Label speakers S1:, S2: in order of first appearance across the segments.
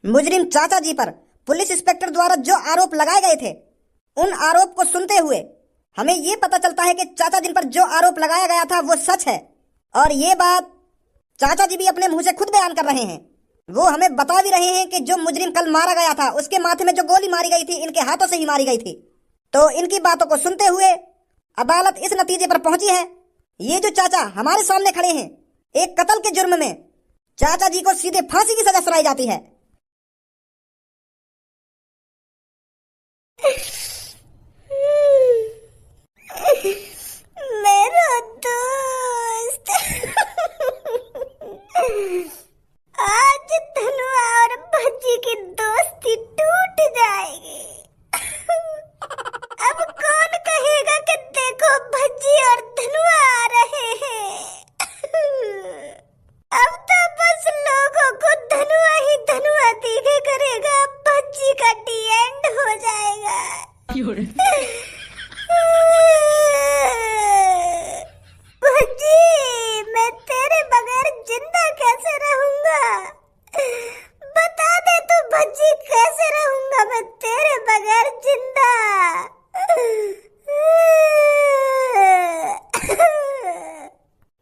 S1: मुजरिम चाचा जी पर पुलिस इंस्पेक्टर द्वारा जो आरोप लगाए गए थे, उन आरोप को सुनते हुए हमें ये पता चलता है कि चाचा जी पर जो आरोप लगाया गया था वो सच है। और ये बात चाचा जी भी अपने मुंह से खुद बयान कर रहे हैं। वो हमें बता भी रहे हैं कि जो मुजरिम कल मारा गया था उसके माथे में जो गोली मारी गई थी इनके हाथों से ही मारी गई थी। तो इनकी बातों को सुनते हुए अदालत इस नतीजे पर पहुंची है, ये जो चाचा हमारे सामने खड़े हैं, एक कत्ल के जुर्म में चाचा जी को सीधे फांसी की सजा सुनाई जाती है।
S2: मेरा दोस्त आज धनुआ और भज्जी की दोस्ती टूट जाएगी। अब कौन कहेगा कि देखो भज्जी और धनुआ आ रहे हैं। अब तो बस लोगों को धनुआ ही धनुआ दिखे करेगा, भज्जी का डी एंड हो जाएगा। भज्जी, मैं तेरे बगैर जिंदा कैसे रहूंगा? बता दे तो भज्जी, कैसे रहूंगा मैं तेरे बगैर जिंदा?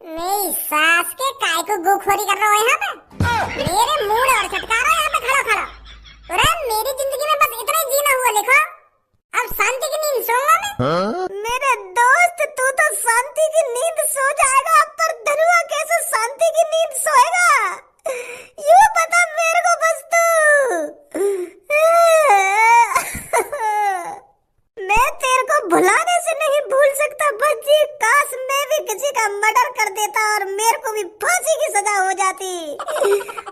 S2: मेरी सास के काय को गोखोरी कर रहा है यहाँ पे? मेरे मूड और छटका रहा है यहाँ पे खड़ा खड़ा। अरे मेरी जिंदगी में बस इतना ही जीना हुआ लिखो, अब शांति की नींद सोऊंगा मैं। मेरे दोस्त, तू तो शांति की नींद सो जाएगा, पर धनुआ कैसे शांति की नींद सोएगा? यूं बता मेरे को बस तू। मैं तेरे को भुलाने से नहीं भूल सकता भज्जी। काश मैं भी किसी का मर्डर कर देता और मेरे को भी फांसी की सजा हो जाती,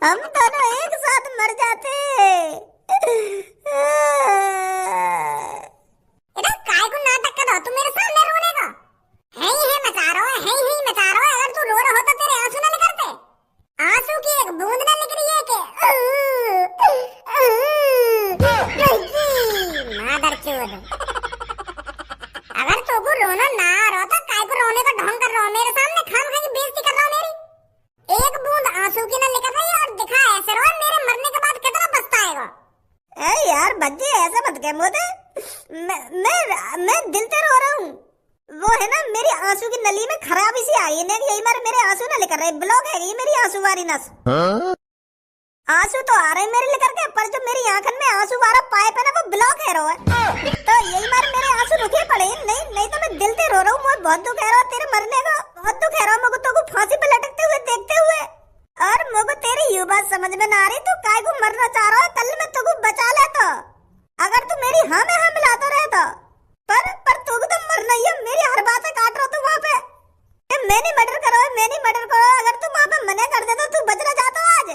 S2: हम दोनों एक साथ मर जाते। काय को नाटक कर रहा तू मेरे सामने रोने का? है ही मचा रहा है, है ही मचा रहा है। अगर तू रो रहा होता तेरे आंसू ना निकलते, आंसू की एक बूंद ना निकली है कि मादरचोद। अगर तू को रोना ना आ रहा था, काय को रोने का ढोंग कर रहा हो मेरे सामने, खामखा की बेइज्जती कर रहा हो मेरी। एक बूंद आंसू की ना निकल रही है और दिखा ऐसे रो, मेरे मरने के बाद कितना पछताएगा। ए यार बच्चे, ऐसा मत कह मुझे। मैं दिल से रो रहा हूँ। वो है ना, मेरी आंसू की नली में खराबी सी आई है, यही बार मेरे आंसू ना लेकर रहे, ब्लॉक है ये मेरी आंसू वाली नस। आंसू तो आ रहे हैं मेरे लेकर के, पर जो मेरी आंखन में आंसू वाला पाइप है ना वो ब्लॉक है रहा है। तो यही बार मेरे आंसू रुके पड़े। नहीं तो मैं दिल से रो रहा हूँ, मुझे बहुत दुख है रहा तेरे मरने का, बहुत दुख है रहा मुझे तो फांसी पे लटकते हुए देखते हुए। और मुझे तेरी ये बात समझ में ना आ रही, तू काय को मरना चाह रहा है? कल मैं तुझको बचा लेता अगर तू मेरी हाँ में हाँ मिलाता रहता, पर तू तो मरना ही है। मेरी हर बात से काट रहा तू वहाँ पे। मैंने मर्डर करो, मैंने मर्डर करो। अगर तू वहाँ पे मना कर देता तू बच ना जाता आज।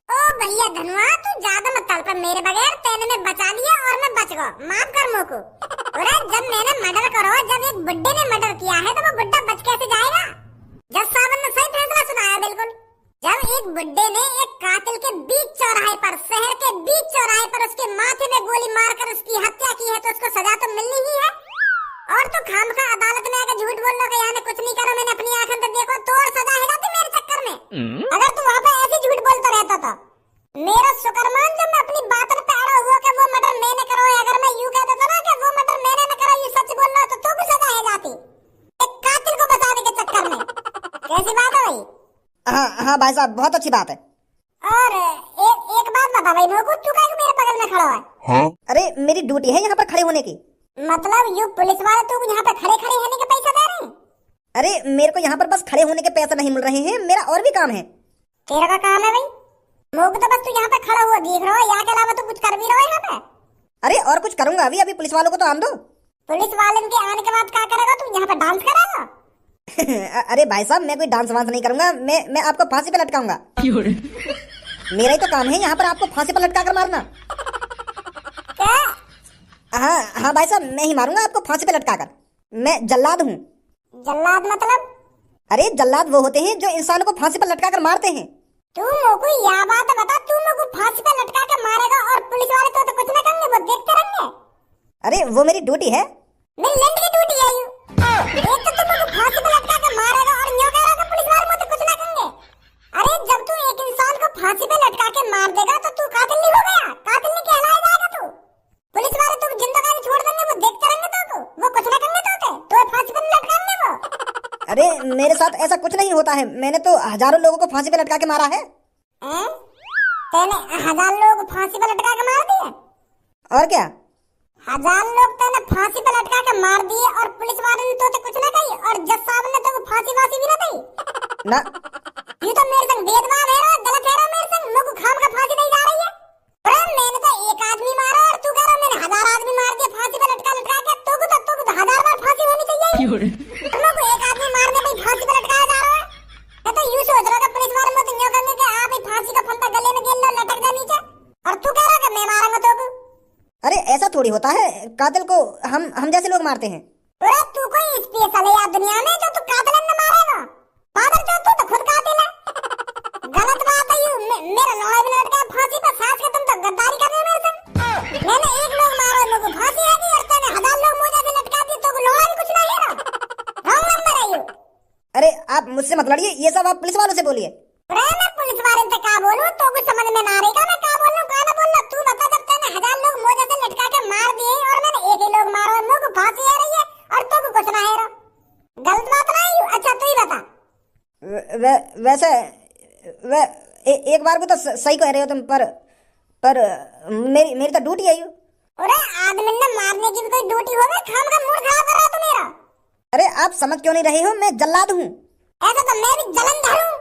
S2: ओ भैया धनुआ, तू ज्यादा मत तड़प मेरे बगैर। तेने मैं बचा लिया और मैं बच गया, माफ कर मोको। अरे जब मैंने मर्डर करो, जब एक बुड्ढे ने मर्डर किया है तो वो बुड्ढा बच कैसे जाएगा? जज साहब ने सही फैसला सुनाया बिल्कुल। जब एक बुड्ढे ने एक कातिल के बीच चौराहे पर, शहर के बीच चौराहे पर उसके माथे में गोली मारकर उसकी हत्या की है, तो उसको सजा तो मिलनी ही है। और तो खामखा अदालत में आकर झूठ बोल लो कि यहाँ कुछ नहीं करा, मैंने अपनी आंखों से देखो, तो और सजा है जाती मेरे चक्कर में। अगर तू वहाँ पे ऐसे झूठ बोलता रहता तो मेरा शुक्रमान जब मैं अपनी बात पे अड़ा हुआ कि वो मर्डर मैंने करो, अगर मैं यूं कह देता ना कि वो मर्डर मैंने न करा, ये सच बोल रहा तो भी सजा है जाती, एक कातिल को बचाने के चक्कर में। कैसी बात है भाई?
S1: हाँ भाई साहब, बहुत अच्छी बात है।
S2: और एक बात बता भाई मेरे को, तू काहे मेरे बगल में खड़ा है?
S1: हाँ? अरे मेरी ड्यूटी है यहाँ पर खड़े होने की।
S2: मतलब यू पुलिस वाले तू यहाँ पे खड़े होने के पैसे दे रहे हैं?
S1: अरे मेरे को यहाँ पर बस खड़े होने के पैसे नहीं मिल रहे हैं, मेरा और भी काम है।
S2: तेरा का काम है भाई? मोक तो बस तू यहाँ पे खड़ा हुआ दिख रहा है, यहाँ के अलावा तू कुछ कर भी रहा है यहाँ पे?
S1: अरे और कुछ करूंगा अभी पुलिस वालों को तो आन दो।
S2: पुलिस वाले के आने के बाद क्या करेगा तू? यहाँ पे डांस करेगा?
S1: अरे भाई साहब, मैं कोई डांस वांस नहीं करूंगा, मैं आपको फांसी पे लटकाऊंगा। मेरा ही तो काम है यहाँ पर आपको फांसी पे लटका कर मारना।
S2: क्या?
S1: हाँ भाई साहब, मैं ही मारूंगा आपको फांसी पे लटका कर। मैं जल्लाद हूँ।
S2: जल्लाद मतलब?
S1: अरे जल्लाद वो होते हैं जो इंसानों को फांसी पे लटका कर मारते हैं।
S2: तू मोको यह बात बता, तू मोको फांसी पे लटका के मारेगा और पुलिस वाले तो कुछ ना करेंगे, वो देखते रहेंगे।
S1: अरे वो मेरी ड्यूटी है।
S2: मेरी लंड की ड्यूटी है यू। एक तो तुम मोको फांसी पे लटका के मारेगा और न्यों कहेगा पुलिस वाले मुझे कुछ ना करेंगे। अरे जब तू एक इंसान को फांसी पे लटका के मार देगा तो तू कातिल नहीं होगा
S1: मेरे साथ ऐसा कुछ नहीं होता है। मैंने तो हजारों लोगों को फांसी पे लटका के मारा है।
S2: तूने 1000 लोग फांसी पे लटका के मार दिए?
S1: और क्या?
S2: 1000 लोग तूने फांसी पे लटका के मार दिए और पुलिस वाले ने तो कुछ ना कही और जज साहब ने तो फांसी वासी भी ना दी
S1: ना।
S2: ये तो मेरे संग भेदभाव है रो, गलत है रो मेरे संग। मेरे को खाम का फांसी नहीं जा रही है। अरे मैंने तो एक आदमी मारा और तू कह रहा मैंने 1000 आदमी मार दिए फांसी पे लटका लटका के। तो 1000 बार फांसी होनी चाहिए। तुम को एक आदमी मारने पे फांसी पे लटकाया जा रहा है। मैं तो यूं सोच रहा था पुलिस वाले मत यूं करने के आप ही फांसी का फंदा गले में गेल लो लटक जा नीचे और तू कह रहा कि मैं मारूंगा तो।
S1: अरे ऐसा थोड़ी होता है, कातिल को हम जैसे लोग मारते हैं।
S2: अरे तू कोई स्पेशल है यार दुनिया में जो तू कातिल न मारेगा? पागल जो तू तो खुद कातिल है। गलत बात है। यू मेरा लौड़ा भी लटका फांसी पे साथ के तुम तो गद्दारी कर रहे हो मेरे संग। मैंने एक लोग मारा लोगों को फांसी है और तूने 1000 लोग मुझे से लटका दिए तो लौड़ा भी कुछ नहीं है ना। रॉन्ग नंबर है यू।
S1: अरे आप मुझसे मत लड़िए, ये सब आप पुलिस वालों से बोलिए।
S2: अरे मैं पुलिस वाले से क्या बोलूं? तो कुछ समझ में ना आएगा मैं क्या बोलूं क्या ना बोलूं। तू बता जब तूने 1000 लोग मुझे से लटका के मार दिए और मैंने एक ही लोग मारा और मुझे फांसी आ रही है और तो कुछ ना है रो। गलत बात नहीं है। अच्छा तू ही बता।
S1: वैसे एक बार को तो सही कह रहे हो तुम, पर मेरी तो ड्यूटी है यू।
S2: अरे आदमी ने मारने की भी कोई ड्यूटी होवे? खाम का मूड खराब कर रहा तू मेरा।
S1: अरे आप समझ क्यों नहीं रहे हो? मैं जल्लाद हूँ।
S2: ऐसा तो मैं भी जलंधर हूँ।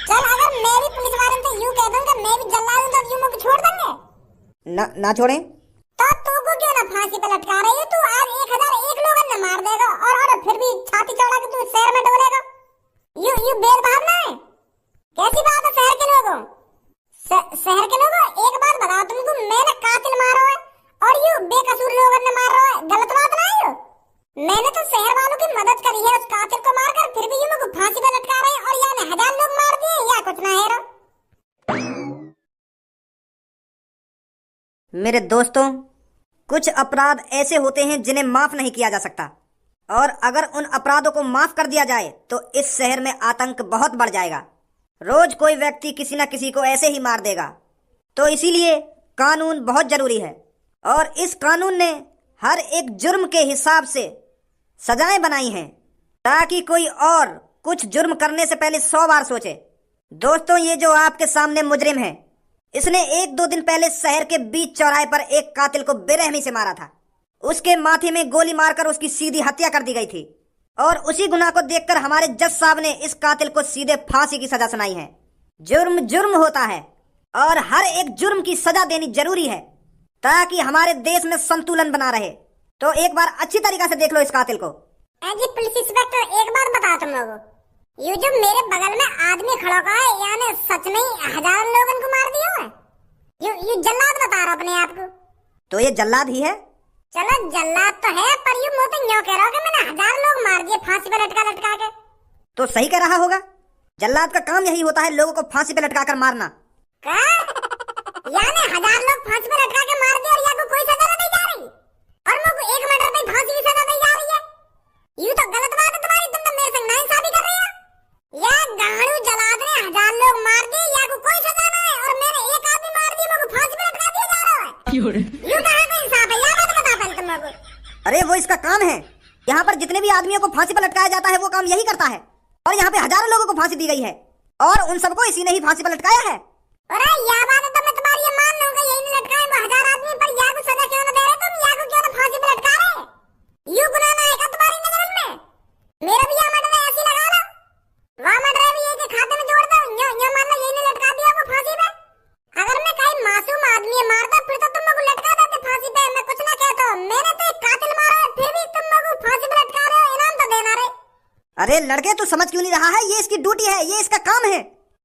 S2: चल अगर मैं भी पुलिस वाले से यूं कह दूं कि मैं भी जल्लाद हूँ तो यूं मुझे छोड़ देंगे?
S1: ना छोड़ें।
S2: तो तू को क्यों ना फांसी पे लटका रही है? तू आज 1001 लोगों ने मार देगा और फिर भी छाती चौड़ा के तू शहर में डोलेगा? यू भेदभाव ना है? कैसी बात है शहर के लोगों? शहर के लोगों एक बात बताओ तुमको, मैंने कातिल मारा है और यू बेकसूर लोगों ने मार रहा है। गलत बात नहीं है? मैंने तो शहर वालों की मदद करी है उस कातिल को मारकर, फिर भी यू मुझे फांसी पे लटका रहे हैं और यानी 1000 लोग मार दिए या कुछ ना है रो।
S1: मेरे दोस्तों, कुछ अपराध ऐसे होते हैं जिन्हें माफ नहीं किया जा सकता, और अगर उन अपराधों को माफ कर दिया जाए तो इस शहर में आतंक बहुत बढ़ जाएगा। रोज कोई व्यक्ति किसी न किसी को ऐसे ही मार देगा। तो इसीलिए कानून बहुत जरूरी है, और इस कानून ने हर एक जुर्म के हिसाब से सजाएं बनाई हैं ताकि कोई और कुछ जुर्म करने से पहले 100 बार सोचे। दोस्तों, ये जो आपके सामने मुजरिम है, इसने 1-2 दिन पहले शहर के बीच चौराहे पर एक कातिल को बेरहमी से मारा था। उसके माथे में गोली मारकर उसकी सीधी हत्या कर दी गई थी, और उसी गुनाह को देखकर हमारे जज साहब ने इस कातिल को सीधे फांसी की सजा सुनाई है। जुर्म जुर्म होता है और हर एक जुर्म की सजा देनी जरूरी है ताकि हमारे देश में संतुलन बना रहे। तो एक बार अच्छी तरीके से देख लो इस कातिल को।
S2: जी पुलिस इंस्पेक्टर, एक बात बताओ तुम लोगों, ये जो मेरे बगल में आदमी खड़ा हुआ है यानी सच में 1000 लोगों को मार दिया है? ये जल्लाद बता रहा अपने आप को?
S1: तो ये जल्लाद ही है।
S2: चलो जल्लाद तो है, पर यू मुझे यूं कह रहा हो कि मैंने 1000 लोग मार दिए फांसी पे लटका लटका के।
S1: तो सही कह रहा होगा। जल्लाद का काम यही होता है, लोगों को फांसी पे लटका कर मारना।
S2: क्या? यानी 1000 लोग फांसी पे लटका के मार दिए और या को कोई सजा नहीं जा रही और मुझे 1 मर्डर पे फांसी की सजा दी जा रही है? यू तो गलत बात है तुम्हारी। तुम तो मेरे संग नाइंसाफी कर रही हो। या गाड़ू जल्लाद ने 1000 लोग मार दिए या को कोई सजा नहीं है और मैंने एक आदमी मार दिया, मुझे फांसी पे लटका दिया जा रहा है। यू कहां का इंसाफ है? या बात बता पहले तुम लोगों।
S1: अरे वो इसका काम है। यहाँ पर जितने भी आदमियों को फांसी पर लटकाया जाता है वो काम यही करता है, और यहाँ पे हजारों लोगों को फांसी दी गई है और उन सबको इसी ने ही फांसी पर लटकाया है।
S2: अरे या बात है तो मैं तुम्हारी ये मान लूंगा, यही नहीं लटकाए वो 1000 आदमी, पर या को सजा क्यों ना दे रहे तुम? या को क्यों ना फांसी पे लटका रहे? यू गुनाह ना है क्या तुम्हारी नजर में? मेरा भी या मर्डर ऐसी लगा लो, वहां मर्डर भी एक खाते में जोड़ दो। यो मान लो यही ने लटका दिया वो फांसी पे। अगर मैं कहीं मासूम आदमी मारता फिर तो तुम लोग लटका देते फांसी पे, मैं कुछ ना कहता। मैंने तो एक कातिल मारा है फिर भी तुम लोग फांसी पे लटका रहे हो, इनाम तो देना रे।
S1: अरे लड़के, तू समझ क्यों नहीं रहा है? ये इसकी ड्यूटी है, ये इसका काम है,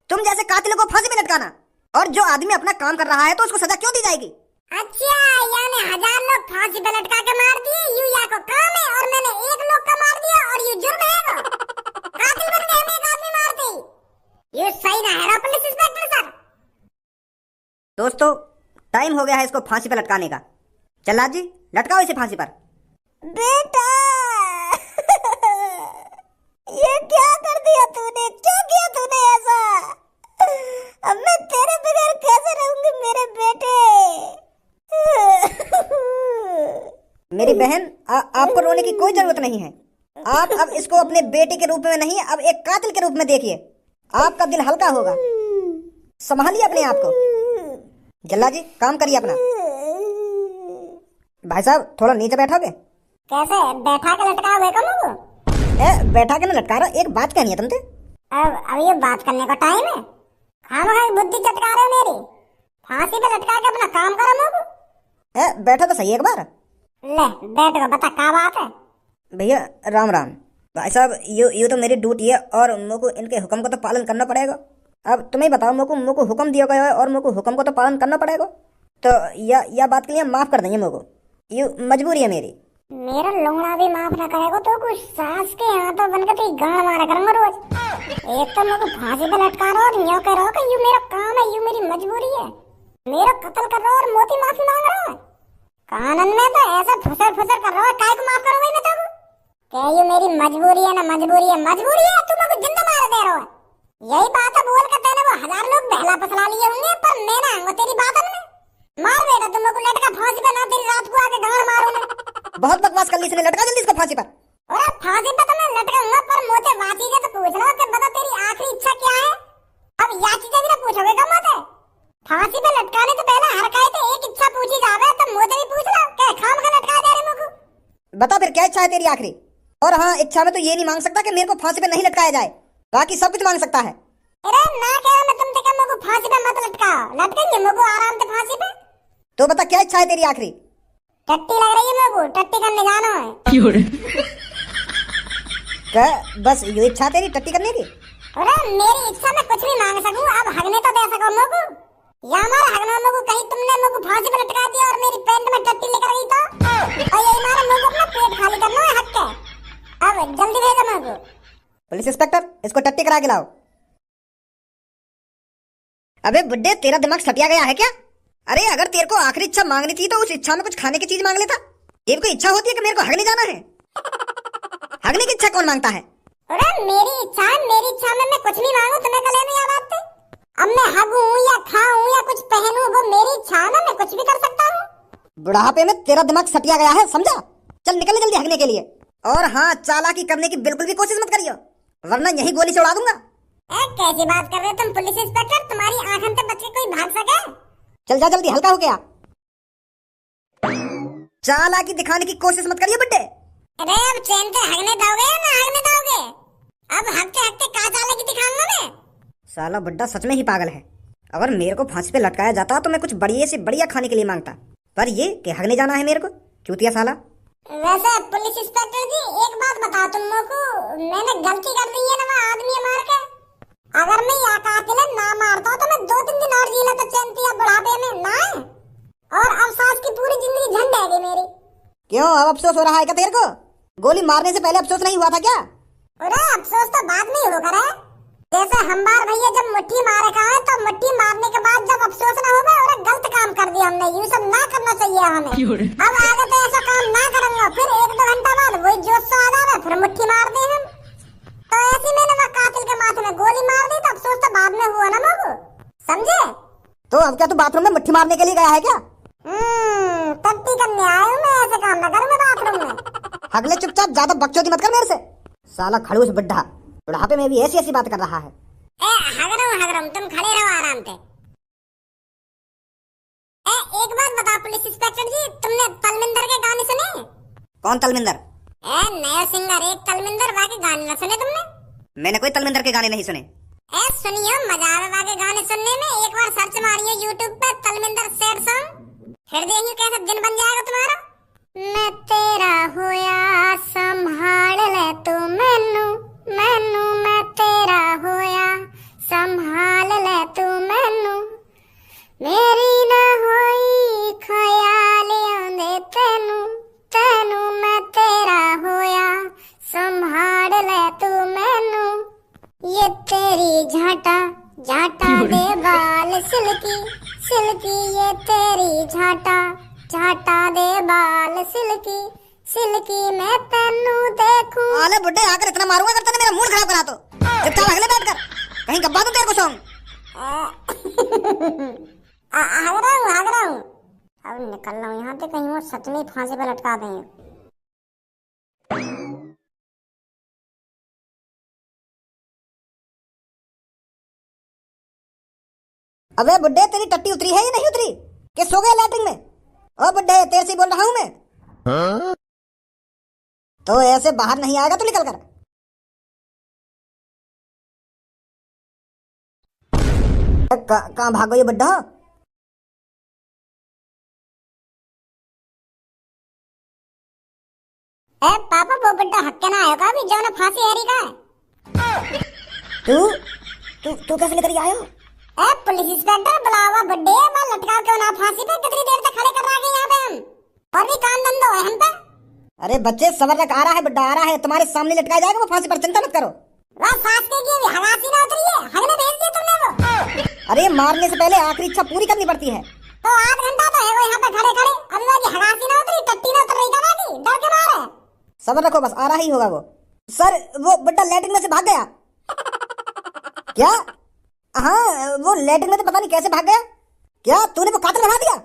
S1: तुम जैसे कातिलों को फांसी पे लटकाना। और जो आदमी अपना काम कर रहा है तो उसको सजा क्यों दी जाएगी?
S2: अच्छा, यानी 1000 लोग फांसी पे लटका के मार दिए, यू या को काम है और मैंने एक लोग का मार दिया और ये जुर्म है? कातिल बन गए हम एक आदमी मारते ही। ये सही ना है पुलिस इंस्पेक्टर सर।
S1: दोस्तों, टाइम हो गया है इसको फांसी पे लटकाने का। जल्लाद जी, लटकाओ इसे फांसी पर।
S2: बेटा ये क्या कर दिया तूने? क्यों किया तूने ऐसा? अब मैं तेरे बगैर कैसे रहूंगी मेरे बेटे?
S1: मेरी बहन, आपको रोने की कोई जरूरत नहीं है। आप अब इसको अपने बेटे के रूप में नहीं, अब एक कातिल के रूप में देखिए, आपका दिल हल्का होगा। संभालिए अपने आप को। जल्ला जी काम करिए अपना। भाई साहब थोड़ा नीचे बैठोगे?
S2: कैसे बैठा के लटका हुए कम हो?
S1: बैठा के ना लटका रहा, एक बात कहनी है तुमसे।
S2: अब ये बात करने का टाइम है? खामखा बुद्धि चटका रहे हो मेरी। फांसी पे लटका के अपना काम करो मोको।
S1: बैठो तो सही एक बार।
S2: ले बैठ को बता क्या बात है।
S1: भैया राम राम। भाई साहब यू तो मेरी ड्यूटी है और मुझको इनके हुक्म को तो पालन करना पड़ेगा। अब तुम्हें बताओ, मुझको हुक्म दिया गया है और मुझको हुक्म को तो पालन करना पड़ेगा। तो यह बात के लिए माफ कर देंगे मुझको, यू मजबूरी है मेरी।
S2: मेरा लोंगड़ा भी माफ ना करेगा तो कुछ सास के यहाँ तो बनकर तो गांड मारा करूंगा रोज। एक तो मुझको फांसी पे लटका रहा और यूं कह रहा कि यू मेरा काम है, यू मेरी मजबूरी है। मेरा कत्ल कर रहा और मोती माफी मांग रहा है। कानून में तो ऐसा फुसर फुसर कर रहा है, काय को माफ करो भाई मैं तो क्या ये मेरी मजबूरी है ना? मजबूरी है तुम मुझे जिंदा मार दे रहे हो। यही बात है बोल के तेरे वो 1000 लोग बहला फसला लिए होंगे, पर मैं ना आऊंगा तेरी बात में। मार बेटा तुम को लटका फांसी पे, ना तेरी रात को आके गांड मारूं मैं।
S1: बहुत बकवास कर ली इसने, लटका जल्दी इसको फांसी पर।
S2: और फांसी पे तो मैं लटकाऊंगा, पर मोते वाची से तो पूछ लो कि बता तेरी आखिरी इच्छा क्या है। अब या चीजें भी ना पूछोगे कब मोते? फांसी पे लटकाने तो पहले हर काहे तो एक इच्छा पूछी जावे, तो मोते भी पूछ लो कि खामखा लटका दे रहे मुझको।
S1: बता फिर क्या इच्छा है तेरी आखिरी? और हाँ, इच्छा में तो ये नहीं मांग सकता कि मेरे को फांसी पे नहीं लटकाया जाए, बाकी सब कुछ मांग सकता है।
S2: अरे ना कह रहा मैं तुमसे क्या मुझको फांसी पे मत लटकाओ, लटकेंगे मुझको आराम से फांसी पे।
S1: तो बता क्या इच्छा है तेरी आखिरी?
S2: टट्टी लग रही है मुझको, टट्टी करने जाना है।
S1: बस ये इच्छा तेरी टट्टी करने की?
S2: अरे मेरी इच्छा में कुछ भी मांग सकूं, अब हगने तो दे सको मुझको। या हमारा हगना मुझको कहीं तुमने मुझको फांसी पे लटका दिया और मेरी पैंट में टट्टी लेकर गई तो? और यही मारा मुझको अपना पेट खाली करना है हक के। अब जल्दी भेजो मुझको।
S1: पुलिस इंस्पेक्टर इसको टट्टी करा के लाओ। अबे बुड्ढे तेरा दिमाग सटिया गया है क्या? अरे अगर तेरे को आखिरी इच्छा मांगनी थी तो उस इच्छा में कुछ खाने की चीज मांग लेता। ये कोई इच्छा होती है कि मेरे को हगने जाना है? हगने की इच्छा कौन मांगता है?
S2: अरे मेरी इच्छा में मैं कुछ भी मांगू तुम्हें कले नहीं याद आते? अब मैं हगूं या खाऊं या कुछ पहनूं, वो मेरी इच्छा है ना, मैं कुछ भी कर सकता हूँ।
S1: बुढ़ापे में तेरा दिमाग सटिया गया है, समझा? चल निकल जल्दी हगने के लिए। और हाँ, चालाकी करने की बिल्कुल भी कोशिश मत करियो, वरना यही गोली से उड़ा दूंगा।
S2: कैसी बात कर रहे हो तुम पुलिस इंस्पेक्टर? तुम्हारी आंखों से बच के कोई भाग सके?
S1: चल जा जल्दी, हल्का हो गया। चालाकी दिखाने की कोशिश मत करिए बुड्ढे।
S2: अरे अब चैन से हगने दोगे या ना हगने दोगे? अब हगते हगते कहाँ चालाकी दिखाऊंगा मैं?
S1: साला बुड्ढा सच में ही पागल है। अगर मेरे को फांसी पे लटकाया जाता तो मैं कुछ बढ़िया से बढ़िया खाने के लिए मांगता, पर ये कि हगने जाना है मेरे को, चूतिया साला।
S2: वैसे पुलिस इंस्पेक्टर जी एक बात बताओ तुम को, मैंने गलती कर दी है ना वो आदमी मार के। अगर मैं या कातिल ना मारता तो मैं 2-3 दिन और जी लेता चैन से बुढ़ापे में ना, और अफसोस की पूरी जिंदगी झंड है मेरी।
S1: क्यों अब अफसोस हो रहा है क्या तेरे को? गोली मारने से पहले अफसोस नहीं हुआ था क्या?
S2: अरे अफसोस तो बाद में ही होगा रे। जैसे हमार भैया जब मुट्ठी मारे का है तो मुट्ठी मारने के बाद जब अफसोस ना होगा, और गलत काम कर दिया हमने, ये सब ना करना चाहिए हमें। अब आगे तो ऐसा काम ना करेंगे, फिर 1-2 घंटा बाद वही जोश से आ जाए, फिर मुट्ठी मार दे हम। तो ऐसे मैंने वो कातिल के माथे में गोली मार दी, तो अफसोस तो बाद में हुआ ना मुझको, समझे?
S1: तो अब क्या तू बाथरूम में मुट्ठी मारने के लिए गया है क्या?
S2: टट्टी करने आया हूँ मैं, ऐसे काम ना करूँ मैं बाथरूम में।
S1: अगले चुपचाप ज्यादा बकचोदी मत कर मेरे से। साला खड़ूस बुड्ढा बुढ़ापे में भी ऐसी बात कर रहा है।
S2: हग रहा हूँ, तुम खड़े रहो आराम से। एक बात बताओ पुलिस इंस्पेक्टर जी, तुमने तलमिंदर के गाने सुने?
S1: कौन तलमिंदर?
S2: नया सिंगर एक तलमिंदर, वाके गाने न सुने तुमने?
S1: मैंने कोई तलमिंदर के गाने नहीं सुने।
S2: सुनियो, मजा आवे वाके गाने सुनने में। एक बार सर्च मारियो यूट्यूब पे तलमिंदर सैड सॉन्ग, फिर देखियो कैसा दिन बन जाएगा तुम्हारा। मैं तेरा होया संभाल ले तू मैनू, मैनू मैं तेरा होया संभाल ले तू मैनू, मेरी ना होई ख्याल आंदे तेनू, तेनू मैं तेरा होया संभाल ले तू मैनू, ये तेरी झाटा झाटा दे बाल सिल्की, सिल्की ये तेरी झाटा झाटा दे बाल सिल्की, सिल्की मैं तेनू देखूं।
S1: अरे बुड्ढे आकर इतना मारूंगा अगर तूने मेरा मूड खराब करा तो। चुपचाप अगले बैठकर कहीं गब्बा दूं तेरे को सॉन्ग।
S2: भाग रहा हूँ। अब निकल रहा हूँ यहाँ से, कहीं वो सच में फांसी पे लटका देंगे।
S1: अबे बुड्ढे, तेरी टट्टी उतरी है या नहीं उतरी कि सो गया लैट्रिन में? ओ बुड्ढे, तेरे से बोल रहा हूं मैं। तो ऐसे बाहर नहीं आएगा तो निकल कर। कहाँ भागो ये बुड्ढा?
S2: ए पापा, वो बुड्ढा हक्के ना आयो का भी जो ना फांसी हैरी का है।
S1: तू तू तू कैसे लेकर आयो?
S2: ए पुलिस इंस्पेक्टर बुलावा बुड्ढे, मैं लटका के ना फांसी पे कितनी देर तक खड़े कर रखे यहाँ पे हम, और भी काम धंधो है हम पे।
S1: अरे बच्चे सबर रख, आ रहा है बुड्ढा, आ रहा है, तुम्हारे सामने लटकाया जाएगा वो फांसी पर, चिंता मत करो।
S2: वह सास के की हगासी ना उतरी है, हगने भेज दिया तुमने वो।
S1: अरे मारने से पहले आखिरी इच्छा पूरी करनी पड़ती है।
S2: तो आध घंटा तो है वो यहाँ पे खड़े खड़े, अभी वाली हगासी ना उतरी, टट्टी ना उतर रही था बाकी, डर के मारे।
S1: सबर रखो बस, आ रहा ही होगा वो। सर, वो बुड्ढा लैट्रिन में से भाग गया। क्या? हाँ, वो लैट्रिन में से पता नहीं कैसे भाग गया। क्या तूने वो कातिल बना दिया?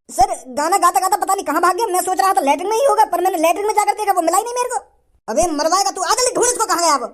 S1: सर, गाना गाता गाता पता नहीं कहाँ भाग गया। मैं सोच रहा था लैट्रिन में ही होगा, पर मैंने लैट्रिन में जाकर देखा वो मिला ही नहीं मेरे को। अबे मरवाएगा तू, आ जल्दी ढूंढ इसको, कहाँ गया वो।